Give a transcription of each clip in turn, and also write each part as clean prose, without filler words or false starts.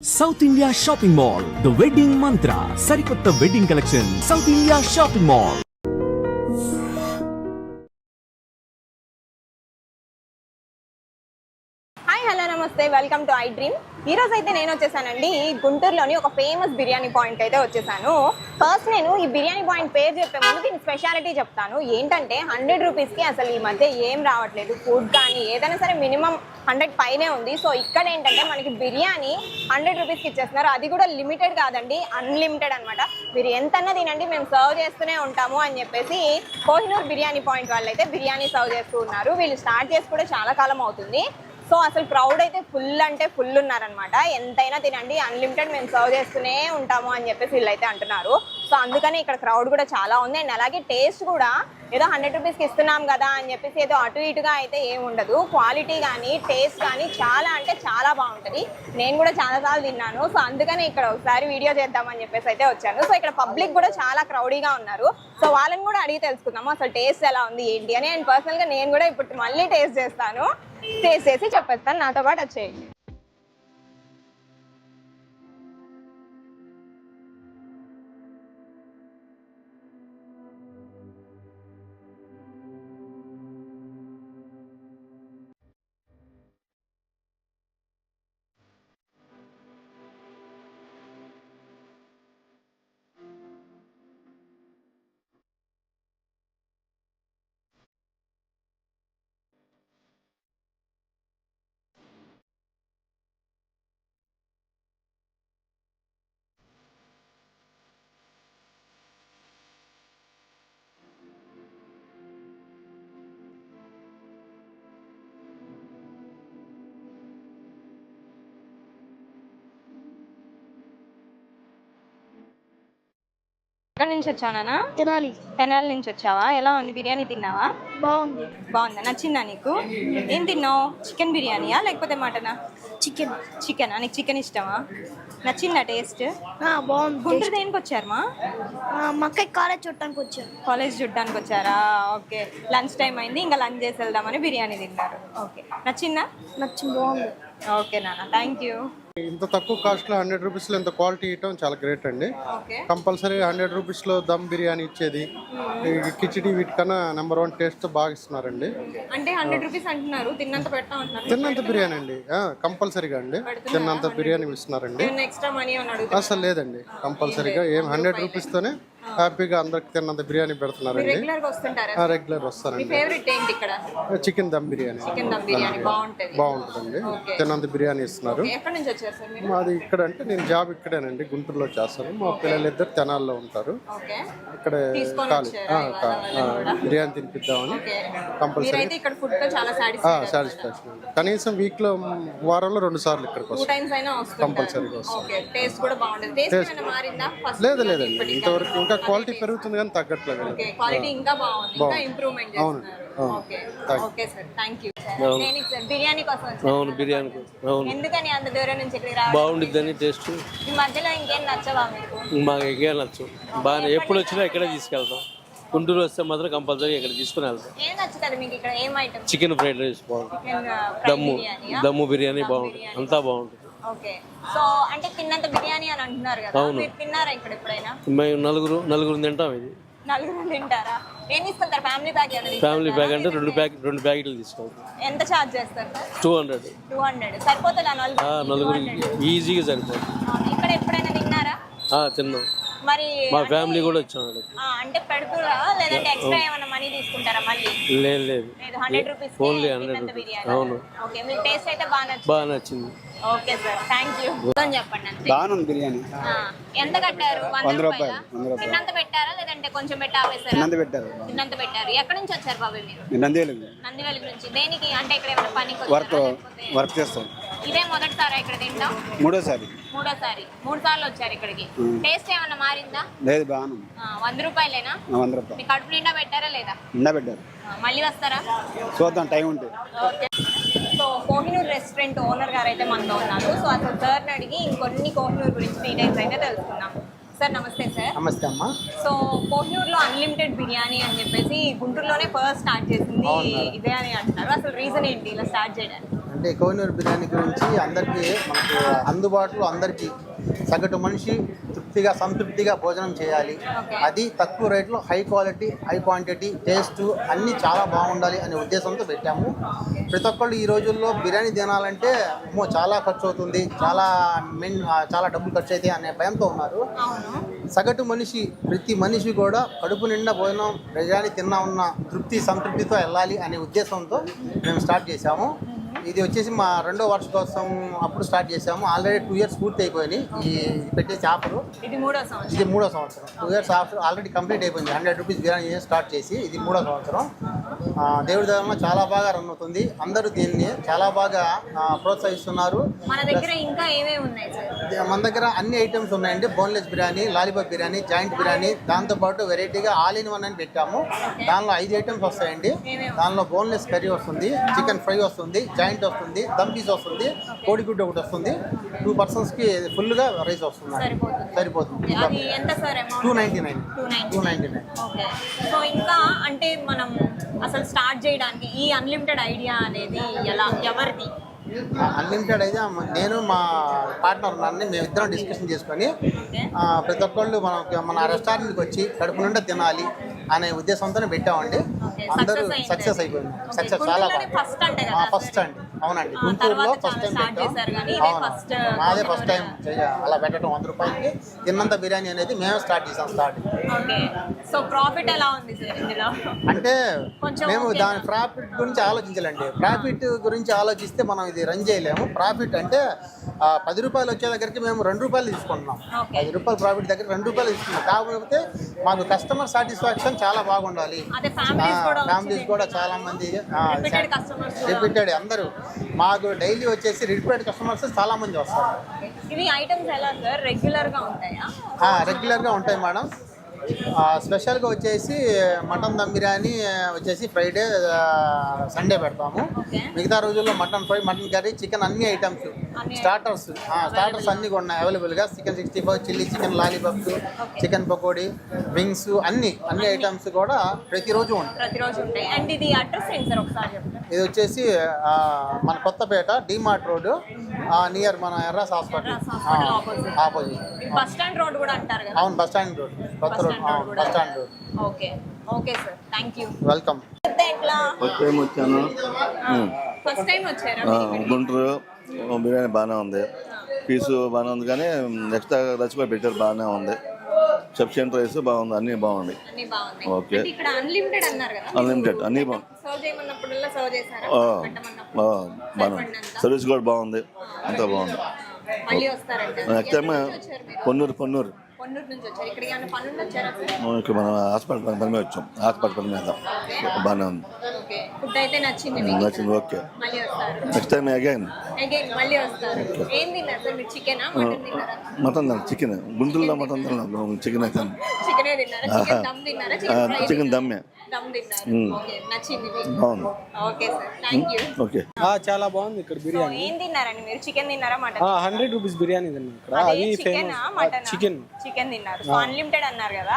South India Shopping Mall, The Wedding Mantra, Sarikotta Wedding Collection, South India Shopping Mall. Hi hello నమస్తే welcome to I dream. ఈ రోజు అయితే నేను వచ్చేసానండి గుంటూరులోని ఒక ఫేమస్ బిర్యానీ పాయింట్ అయితే వచ్చేసాను. ఫస్ట్ నేను ఈ బిర్యానీ పాయింట్ పేరు చెప్పే ముందు దీని స్పెషాలిటీ చెప్తాను. ఏంటంటే 100 రూపీస్కి అసలు ఈ మధ్య ఏం రావట్లేదు. ఫుడ్ కానీ ఏదైనా సరే మినిమం 100 పైనే ఉంది. సో ఇక్కడ ఏంటంటే మనకి బిర్యానీ 100 రూపీస్కి ఇచ్చేస్తున్నారు. అది కూడా లిమిటెడ్ కాదండి, అన్లిమిటెడ్ అనమాట. మీరు ఎంతన్నా తినండి, మేము సర్వ్ చేస్తూనే ఉంటాము అని చెప్పేసి కోహినూర్ బిర్యానీ పాయింట్ వాళ్ళు అయితే బిర్యానీ సర్వ్ చేస్తూ ఉన్నారు. వీళ్ళు స్టార్ట్ చేసి కూడా చాలా కాలం అవుతుంది. సో అసలు క్రౌడ్ అయితే ఫుల్ అంటే ఫుల్ ఉన్నారనమాట. ఎంతైనా తినండి, అన్లిమిటెడ్ మేము సర్వ్ చేస్తూనే ఉంటాము అని చెప్పేసి వీళ్ళు అయితే అంటున్నారు. సో అందుకని ఇక్కడ క్రౌడ్ కూడా చాలా ఉంది. అండ్ అలాగే టేస్ట్ కూడా ఏదో 100 రూపీస్కి ఇస్తున్నాం కదా అని చెప్పేసి ఏదో అటు ఇటుగా అయితే ఏమి ఉండదు. క్వాలిటీ కానీ టేస్ట్ కానీ చాలా అంటే చాలా బాగుంటుంది. నేను కూడా చాలాసార్లు తిన్నాను. సో అందుకని ఇక్కడ ఒకసారి వీడియో చేద్దామని చెప్పేసి అయితే వచ్చాను. సో ఇక్కడ పబ్లిక్ కూడా చాలా క్రౌడీగా ఉన్నారు. సో వాళ్ళని కూడా అడిగి తెలుసుకుందాము అసలు టేస్ట్ ఎలా ఉంది ఏంటి అని. అండ్ పర్సనల్గా నేను కూడా ఇప్పుడు మళ్ళీ టేస్ట్ చేస్తాను. టేస్ట్ చేసి చెప్పేస్తాను, నాతో పాటు వచ్చేయండి. ఎక్కడి నుంచి వచ్చానా? తెనాలి నుంచి వచ్చావా? ఎలా ఉంది బిర్యానీ? తిన్నావా? బాగుందా? నచ్చిందా నీకు? ఏం తిన్నావు? చికెన్ బిర్యానీయా లేకపోతే మటనా? చికెనా? నీకు చికెన్ ఇష్టమా? నచ్చిందా టేస్ట్? బాగుంది. గుంటూరు దేనికి వచ్చారు? కాలేజ్ చూడడానికి వచ్చారా? ఓకే, లంచ్ టైం అయింది, ఇంకా లంచ్ చేసి వెళ్దామని బిర్యానీ తిన్నారు. ఓకే, నచ్చిందా? బాగుంది. ఓకే నాన్న, థ్యాంక్ యూ. ఇంత తక్కువ కాస్ట్లో 100 రూపీస్లో ఇంత క్వాలిటీ ఇవ్వడం చాలా గ్రేట్ అండి. ఓకే, కంపల్సరీ 100 రూపీస్లో దమ్ బిర్యానీ ఇచ్చేది, కిచిడి వీటికన్నా నెంబర్ 1 టేస్ట్ బాగా ఇస్తున్నారండి. అంటే 100 రూపీస్ అంటున్నారు, తిన్నంత పెడతా అంటున్నారు. తిన్నంత బిర్యానీ అండి, కంపల్సరీగా అండి తిన్నంత బిర్యానీ ఇస్తున్నారండి. ఎక్స్ట్రా మనీ అని అసలు లేదండి, కంపల్సరీగా 100 రూపీస్తోనే హ్యాపీగా అందరికి తిన్నంత బిర్యానీ పెడుతున్నారండి. రెగ్యులర్ వస్తారండి. చికెన్ దమ్ బిర్యానీ బాగుంటుందండి, తిన్నంత బిర్యానీ ఇస్తున్నారు. మాది ఇక్కడ అంటే నేను జాబ్ ఇక్కడేనండి, గుంటూరులో చేస్తాను. మా పిల్లలు ఇద్దరు తెనాల్లో ఉంటారు. ఇక్కడ బిర్యానీ తినిపిద్దామని కంపల్సరీ సాటిస్ఫాక్షన్ అండి. కనీసం వీక్లో వారంలో 2 సార్లు ఇక్కడికి వస్తాం కంపల్సరీగా వస్తాం. లేదండి, ఇంతవరకు ఇంకా క్వాలిటీ పెరుగుతుంది కానీ తగ్గట్లేదు. బిర్యానీ బాగుండిద్దని టేస్ట్. ఈ మధ్యలో ఇంకేం నచ్చవా మీకు? మాకు ఇంకేం నచ్చు, బాగా ఎప్పుడు వచ్చినా ఇక్కడే తీసుకెళ్తాం. గుంటూరు వస్తే మాత్రం కంపల్సరీ ఇక్కడ తీసుకుని వెళ్తాం. ఏం నచ్చుతుంది మీకు ఇక్కడ? ఏం ఐటమ్? చికెన్ ఫ్రైడ్ రైస్ బాగుంటుంది, దమ్ము బిర్యానీ బాగుంటుంది, అంతా బాగుంటుంది. ఓకే, సో అంటే తిన్నంత బిర్యానీ అని అంటున్నారు కదా, మీరు తిన్నారా ఇక్కడ ఎప్పుడైనా? మేము నలుగురు తింటాం. ఇది నలుగురు తింటారా? ఏం తీసుకుంటారు? Family pack? ఫ్యామిలీ ప్యాక్ అంటే 2 ప్యాకెట్లు తీసుకోవాలి. ఎంత ఛార్జ్ చేస్తారు? 200 సరిపోతుందా? నలుగురికి ఈజీగా సరిపోతుంది. ఇక్కడ ఎప్పుడైనా తిన్నారా? తిన్నాం, మరి మా ఫ్యామిలీ కూడా వచ్చాం. అంటే పెడుతురా లేదంటే ఎక్స్ట్రా ఏమైనా మనీ తీసుకుంటారా? మళ్ళీ లేదు 100 రూపీస్ ఓన్లీ 100 రూపీస్. అవును, ఓకే, మీకు టేస్ట్ అయితే బాగా నచ్చింది. Okay sir, thank you. చెప్పండి అంతే. బాగుంది బిర్యానీ. ఎంత కట్టారు? 100 రూపాయలు. తిన్నంత పెట్టారా లేదంటే కొంచెం పెట్టి ఆపేసారా? తిన్నంత పెట్టారు. ఎక్కడి నుంచి వచ్చారు బాబాయ్ మీరు? నందివెలుగు నుంచి. దేనికి అంటే ఇక్కడ ఏమైనా పనికి వర్క్ చేస్తాం. ఇదే మొదటిసారా ఇక్కడ తింటాం? మూడోసారి 3 సార్లు వచ్చారు ఇక్కడికి. టేస్ట్ ఏమన్నా మారిందా? లేదు, బాగుంది. 100 రూపాయలేనా? 100 రూపాయలు. మీ కడుపు నిండా పెట్టారా లేదా? నిండా పెట్టారు. మళ్ళీ వస్తారా? చూద్దాం, టైం ఉంటే. Okay, so Kohinoor restaurant owner గారు అయితే మనతో ఉన్నారు. సో అసలు సార్ని అడిగి ఇంకొన్ని కోహినూర్ గురించి డీటెయిల్స్ అయితే తెలుసుకున్నాం. సార్ నమస్తే సార్. నమస్తే అమ్మా. సో కోహినూర్లో అన్లిమిటెడ్ బిర్యానీ అని చెప్పేసి గుంటూరులోనే ఫస్ట్ స్టార్ట్ చేసింది ఇదే అని అంటున్నారు. అసలు రీజన్ ఏంటి ఇలా స్టార్ట్ చేయడానికి? అంటే కోహినూర్ బిర్యానీ గురించి అందరికీ మనకు అందుబాటులో అందరికీ సగటు మనిషి తృప్తిగా సంతృప్తిగా భోజనం చేయాలి, అది తక్కువ రేట్లో high quality high quantity taste అన్నీ చాలా బాగుండాలి అనే ఉద్దేశంతో పెట్టాము. ప్రతి ఒక్కళ్ళు ఈ రోజుల్లో బిర్యానీ తినాలంటే అమ్మో చాలా ఖర్చు అవుతుంది, చాలా డబ్బులు ఖర్చు అవుతాయి అనే భయంతో ఉన్నారు. సగటు మనిషి ప్రతి మనిషి కూడా కడుపు నిండా భోజనం బిర్యానీ తిన్నా ఉన్న సంతృప్తితో వెళ్ళాలి అనే ఉద్దేశంతో మేము స్టార్ట్ చేశాము. ఇది వచ్చేసి మా 2వ వార్షికోత్సవం అప్పుడు స్టార్ట్ చేసాము. ఆల్రెడీ 2 years పూర్తి అయిపోయినాయి ఈ పెట్టేసి ఆఫరు. ఇది 3వ సంవత్సరం. 2 years ఆఫర్ ఆల్రెడీ కంప్లీట్ అయిపోయింది. 100 రూపీస్ బిర్యానీ స్టార్ట్ చేసి ఇది 3వ సంవత్సరం. దేవుడి దయవల్ల చాలా బాగా రన్ అవుతుంది. అందరూ దీన్ని చాలా బాగా ప్రోత్సహిస్తున్నారు. మన దగ్గర ఇంకా ఏమేమి ఉన్నాయి సార్? మన దగ్గర అన్ని ఐటమ్స్ ఉన్నాయండి. Boneless biryani, lollipop biryani, joint biryani, దాంతోపాటు వెరైటీగా ఆల్ ఇన్ వన్ అని పెట్టాము. దానిలో 5 ఐటమ్స్ వస్తాయండి. దానిలో బోన్లెస్ కర్రీ వస్తుంది, చికెన్ ఫ్రై వస్తుంది, జాయింట్ వస్తుంది, దమ్ పీస్ వస్తుంది, కోడిగుడ్డు ఒకటి వస్తుంది. 2 personsకి ఫుల్గా రైస్ వస్తుంది, సరిపోతుంది. 299. సో ఇంకా అంటే మనం అసలు స్టార్ట్ చేయడానికి ఈ అన్లిమిటెడ్ ఐడియా అనేది ఎవరిది? అన్లిమిటెడ్ అయితే నేను మా పార్ట్నర్ ఉన్నారని మేమిద్దరం డిస్కషన్ చేసుకొని ప్రతి ఒక్కళ్ళు మన రెస్టారెంట్కి వచ్చి కడుపు నిండా తినాలి అనే ఉద్దేశంతోనే పెట్టామండి. అందరూ సక్సెస్ అయిపోయింది. సక్సెస్ చాలా బాగా ఫస్ట్ అండి. అవునండి, గుంటూరులో ఫస్ట్ టైం పెట్టాం. మాదే ఫస్ట్ టైం అలా పెట్టడం. 100 రూపాయలకి తిన్నంత బిర్యానీ అనేది మేమే స్టార్ట్ చేసాం. సో ప్రాఫిట్ ఎలా ఉంది సార్ ఇందులో? అంటే మేము దాని ప్రాఫిట్ గురించి ఆలోచించాలండి. ప్రాఫిట్ గురించి ఆలోచిస్తే మనం ఇది రన్ చేయలేము. ప్రాఫిట్ అంటే 10 రూపాయలు వచ్చే దగ్గరికి మేము 2 రూపాయలు తీసుకుంటున్నాం. 10 రూపాయలు ప్రాఫిట్ దగ్గర 2 రూపాయలు తీసుకున్నాం. కాకపోతే మాకు కస్టమర్ సాటిస్ఫాక్షన్ చాలా బాగుండాలి. ఫ్యామిలీస్ కూడా చాలా మంది రిపీటెడ్ అందరూ మాకు డైలీ వచ్చేసి రిపీటెడ్ కస్టమర్స్ చాలా మంది వస్తారు. ఇవి ఐటమ్స్ ఎలా సార్ రెగ్యులర్ గా ఉంటాయా? రెగ్యులర్ గా ఉంటాయి మేడం. స్పెషల్గా వచ్చేసి మటన్ దమ్ బిర్యానీ వచ్చేసి ఫ్రైడే సండే పెడతాము. మిగతా రోజుల్లో mutton fry, mutton curry, chicken అన్ని ఐటమ్స్, స్టార్టర్స్ అన్నీ కూడా ఉన్నాయి అవైలబుల్గా. Chicken 65, chilli chicken, lollipops, chicken pakodi, wings అన్ని ఐటమ్స్ కూడా ప్రతిరోజు ఉంటాయి. అండ్ ఇది అడ్రస్ ఏంటి సార్ ఒకసారి చెప్తారా? ఇది వచ్చేసి మన కొత్తపేట డిమార్ట్ రోడ్ నియర్ మన Erras hospital opposite. Bus stand road కూడా అంటారు కదా? అవును, బస్ స్టాండ్ రోడ్, కొత్త road, bus stand road. Okay sir, thank you. Welcome. First time వచ్చారా? గుంటూరు బిర్యానీ బాగానే ఉంది, పీసు బాగానే ఉంది, కానీ నెక్స్ట్ రచ్చిపోయి పెట్టారు బాగానే ఉంది. సఫిషియంట్ రైస్ బాగుంది, అన్నీ బాగుంది. ఓకే, అన్లిమిటెడ్ అన్నీ బాగుంది. బాగుంది, సర్వీస్ కూడా బాగుంది, అంతా బాగుంది. నెక్స్ట్ టైం పొన్నూరు ఇక్కడ మన హాస్పిటల్ పని మీద వచ్చాం. హాస్పిటల్ పని మీద బాగానే ఉంది, నచ్చింది. Okay, next time again mutton chicken. గుంటూరులో మటన్ చికెన్ అయితే చికెన్ దమ్మే బాగుంది. ఓకే, చాలా బాగుంది ఇక్కడ బిర్యానీ. ఏం తిన్నారండి మీరు? చికెన్ తిన్నారా? మటన్? 100 రూపీస్ బిర్యానీ తిన్నాం ఇక్కడ. అది ఫేమస్ చికెన్ తిన్నారు. సో అన్లిమిటెడ్ అన్నారు కదా,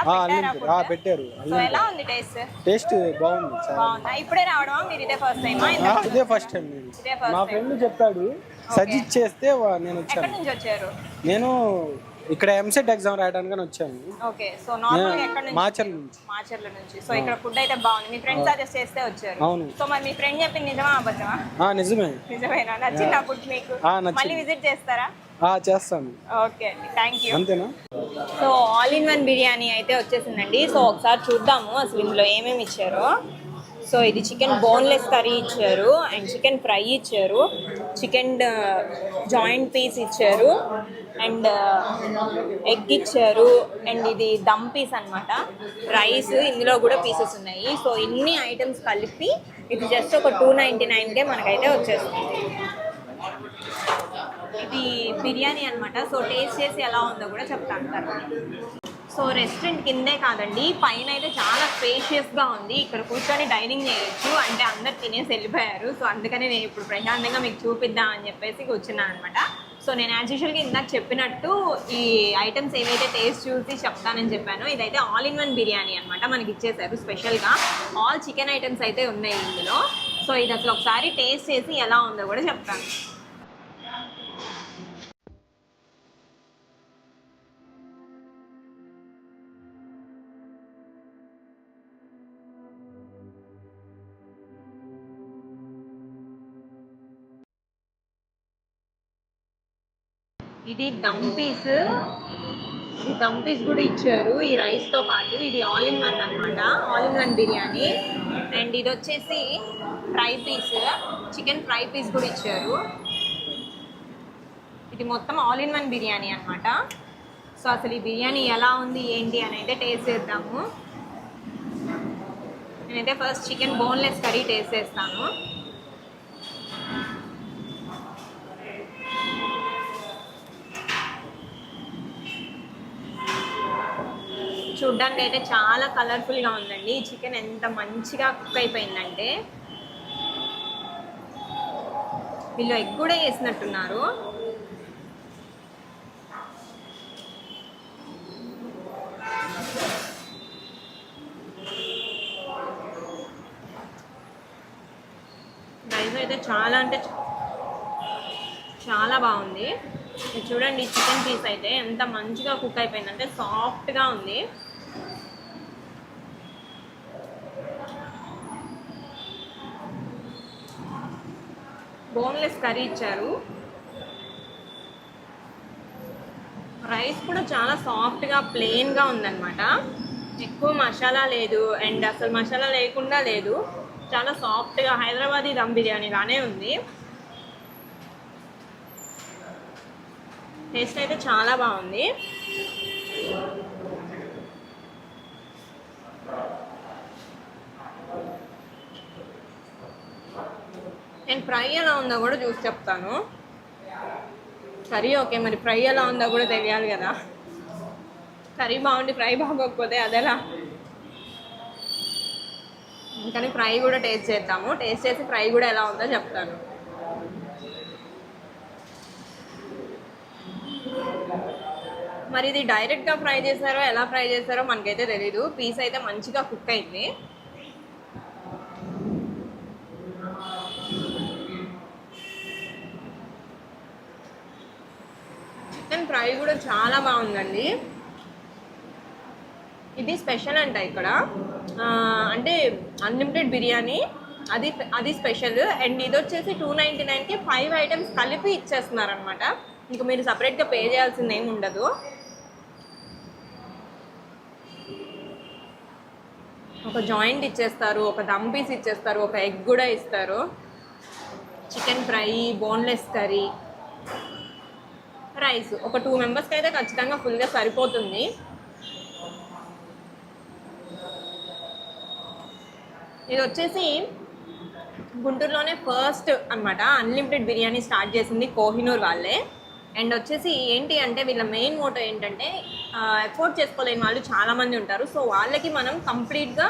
పెట్టారు. ఎలా ఉంది టేస్ట్? టేస్ట్ బాగుంది, బాగుందా? ఇప్పుడే రావడమా మీరు? ఇదే ఫస్ట్ టైమా? ఇదే ఫస్ట్ టైం. మా ఫ్రెండ్ చెప్పాడు, సజెస్ట్ చేస్తే నేను వచ్చాను. ఎక్కడి నుంచి వచ్చారు? నేను ఇక్కడ ఎంసెట్ ఎగ్జామ్ రాయడానికి వచ్చాను. ఓకే, సో నార్మల్గా ఎక్కడ నుంచి? మాచర్ల నుంచి. సో ఇక్కడ ఫుడ్ అయితే బాగుంది. మీ ఫ్రెండ్ సజెస్ట్ చేస్తే వచ్చారు. అవును. సో మరి మీ ఫ్రెండ్ చెప్పింది నిజమా అబద్ధమా? నిజమేనా? నచ్చిందా ఫుడ్ మీకు? మళ్ళీ విజిట్ చేస్తారా? చేస్తాను. Okay, thank you. అంతేనా? So all in one biryani అయితే వచ్చేసిందండి. సో ఒకసారి చూద్దాము అసలు ఇందులో ఏమేమి ఇచ్చారో. సో ఇది చికెన్ బోన్లెస్ కర్రీ ఇచ్చారు, అండ్ చికెన్ ఫ్రై ఇచ్చారు, చికెన్ జాయింట్ పీస్ ఇచ్చారు, అండ్ ఎగ్ ఇచ్చారు, అండ్ ఇది దమ్ పీస్ అనమాట. రైస్ ఇందులో కూడా పీసెస్ ఉన్నాయి. సో ఇన్ని ఐటమ్స్ కలిపి ఇది జస్ట్ ఒక 299కే మనకైతే వచ్చేస్తుంది. ఇది బిర్యానీ అనమాట. సో టేస్ట్ చేసి ఎలా ఉందో కూడా చెప్తాను తర్వాత. సో రెస్టారెంట్ కిందే కాదండి, పైన అయితే చాలా స్పేషియస్గా ఉంది. ఇక్కడ కూర్చొని డైనింగ్ చేయొచ్చు. అంటే అందరు తినేసి వెళ్ళిపోయారు. సో అందుకని నేను ఇప్పుడు ప్రశాంతంగా మీకు చూపిద్దాం అని చెప్పేసి కూర్చున్నాను అనమాట. సో నేను యాజ్ యూజువల్గా ఇందాక చెప్పినట్టు ఈ ఐటమ్స్ ఏవైతే టేస్ట్ చూసి చెప్తానని చెప్పానో, ఇదైతే ఆల్ ఇన్ వన్ బిర్యానీ అనమాట. మనకి ఇచ్చేసారు స్పెషల్గా. ఆల్ చికెన్ ఐటమ్స్ అయితే ఉన్నాయి ఇందులో. సో సో ఇది అసలు ఒకసారి టేస్ట్ చేసి ఎలా ఉందో కూడా చెప్తాను. ఇది దమ్ పీస్ కూడా ఇచ్చారు ఈ రైస్తో పాటు. ఇది ఆల్ ఇన్ వన్ అనమాట, all in one biryani. And ఇది వచ్చేసి fry piece, chicken fry piece కూడా ఇచ్చారు. ఇది మొత్తం ఆల్ ఇన్ వన్ బిర్యానీ అనమాట. సో అసలు ఈ బిర్యానీ ఎలా ఉంది ఏంటి అని అయితే టేస్ట్ చేద్దాము. నేనైతే first chicken boneless curry taste చేస్తాను. చూడ్డానికి అయితే చాలా కలర్ఫుల్గా ఉందండి. చికెన్ ఎంత మంచిగా కుక్ అయిపోయిందంటే, వీళ్ళు ఎగ్ కూడా వేసినట్టున్నారు. రైస్ అయితే చాలా అంటే చాలా బాగుంది. చూడండి చికెన్ పీస్ అయితే ఎంత మంచిగా కుక్ అయిపోయిందంటే సాఫ్ట్గా ఉంది. బోన్లెస్ కర్రీ ఇచ్చారు. రైస్ కూడా చాలా సాఫ్ట్గా ప్లెయిన్గా ఉందన్నమాట. ఎక్కువ మసాలా లేదు అండ్ అసలు మసాలా లేకుండా లేదు. చాలా సాఫ్ట్గా హైదరాబాదీ దమ్ బిర్యానీ లానే ఉంది. టేస్ట్ అయితే చాలా బాగుంది. అండ్ ఫ్రై ఎలా ఉందో కూడా చూసి చెప్తాను. కర్రీ ఓకే, మరి ఫ్రై ఎలా ఉందో కూడా తెలియాలి కదా. కర్రీ బాగుండి ఫ్రై బాగోకపోతే అదెలా. కానీ ఫ్రై కూడా టేస్ట్ చేద్దాము. టేస్ట్ చేసి ఫ్రై కూడా ఎలా ఉందో చెప్తాను. మరి ఇది డైరెక్ట్గా ఫ్రై చేశారో ఎలా ఫ్రై చేశారో మనకైతే తెలీదు. పీస్ అయితే మంచిగా కుక్ అయింది. చికెన్ ఫ్రై కూడా చాలా బాగుందండి. ఇది స్పెషల్ అంట ఇక్కడ. అంటే అన్లిమిటెడ్ బిర్యానీ అది స్పెషల్. అండ్ ఇది వచ్చేసి 299కి 5 ఐటమ్స్ కలిపి ఇచ్చేస్తున్నారు అనమాట. ఇంకా మీరు సపరేట్గా పే చేయాల్సింది ఏమి ఉండదు. ఒక జాయింట్ ఇచ్చేస్తారు, ఒక దమ్ పీస్ ఇచ్చేస్తారు, ఒక ఎగ్ కూడా ఇస్తారు. Chicken fry, boneless curry, rice. ఒక 2 మెంబర్స్కి అయితే ఖచ్చితంగా ఫుల్గా సరిపోతుంది. ఇది వచ్చేసి గుంటూరులోనే ఫస్ట్ అనమాట అన్లిమిటెడ్ బిర్యానీ స్టార్ట్ చేసింది కోహినూర్ వాళ్ళే. అండ్ వచ్చేసి ఏంటి అంటే వీళ్ళ మెయిన్ మోటో ఏంటంటే ఎఫోర్డ్ చేసుకోలేని వాళ్ళు చాలామంది ఉంటారు. సో వాళ్ళకి మనం కంప్లీట్గా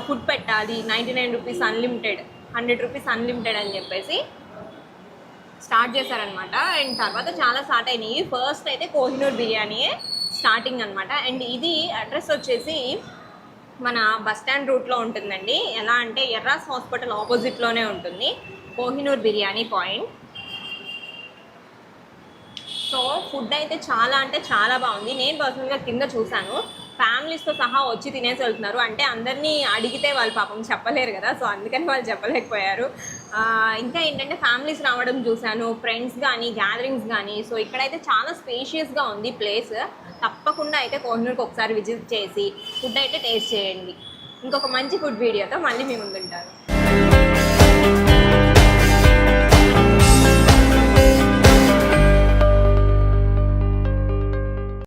ఫుడ్ పెట్టాలి. 99 రూపీస్ అన్లిమిటెడ్, 100 రూపీస్ అన్లిమిటెడ్ అని చెప్పేసి స్టార్ట్ చేశారనమాట. అండ్ తర్వాత చాలా స్టార్ట్ అయినాయి. ఫస్ట్ అయితే కోహినూర్ బిర్యానీయే స్టార్టింగ్ అనమాట. అండ్ ఇది అడ్రస్ వచ్చేసి మన బస్ స్టాండ్ రూట్లో ఉంటుందండి. ఎలా అంటే ఎర్రాస్ హాస్పిటల్ ఆపోజిట్లోనే ఉంటుంది Kohinoor biryani point. So food అయితే చాలా అంటే చాలా బాగుంది. నేను పర్సనల్గా కింద చూశాను, ఫ్యామిలీస్తో సహా వచ్చి తినేసి వెళ్తున్నారు. అంటే అందరినీ అడిగితే వాళ్ళు పాపం చెప్పలేరు కదా, సో అందుకని వాళ్ళు చెప్పలేకపోయారు. ఇంకా ఏంటంటే ఫ్యామిలీస్ రావడం చూశాను, ఫ్రెండ్స్ కానీ గ్యాదరింగ్స్ కానీ. సో ఇక్కడైతే చాలా స్పేషియస్గా ఉంది ప్లేస్. తప్పకుండా అయితే కోహినూర్కి ఒకసారి విజిట్ చేసి ఫుడ్ అయితే టేస్ట్ చేయండి. ఇంకొక మంచి ఫుడ్ వీడియోతో మళ్ళీ మీ ముందుంటాను.